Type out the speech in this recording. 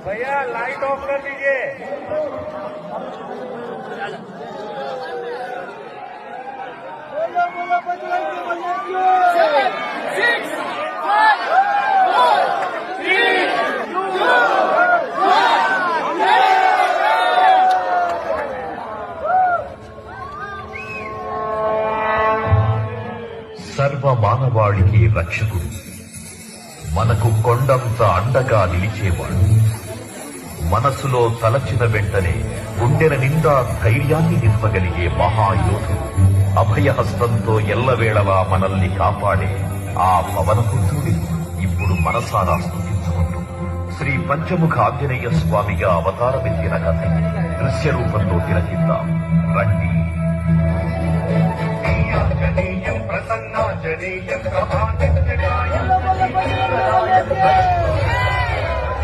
भैया light of कर दीजिए। సర్వ మానవాళికి రక్షకుడు, మనకు కొండంత అండగా నిలిచేవాడు. మనసులో తలచిన వెంటనే గుండెల నిండా ధైర్యాన్ని నింపగలిగే మహాయోధుడు, అభయహస్తంతో ఎల్లవేళలా మనల్ని కాపాడే ఆ పవనపుత్రుడి ఇప్పుడు మనసారా స్తుతించుకుంటూ శ్రీ పంచముఖ ఆంజనేయ స్వామిగా అవతారమెత్తిన కథ దృశ్య రూపంలో తిలకిద్దాం రండి. ప్రసన్నాంజనేయం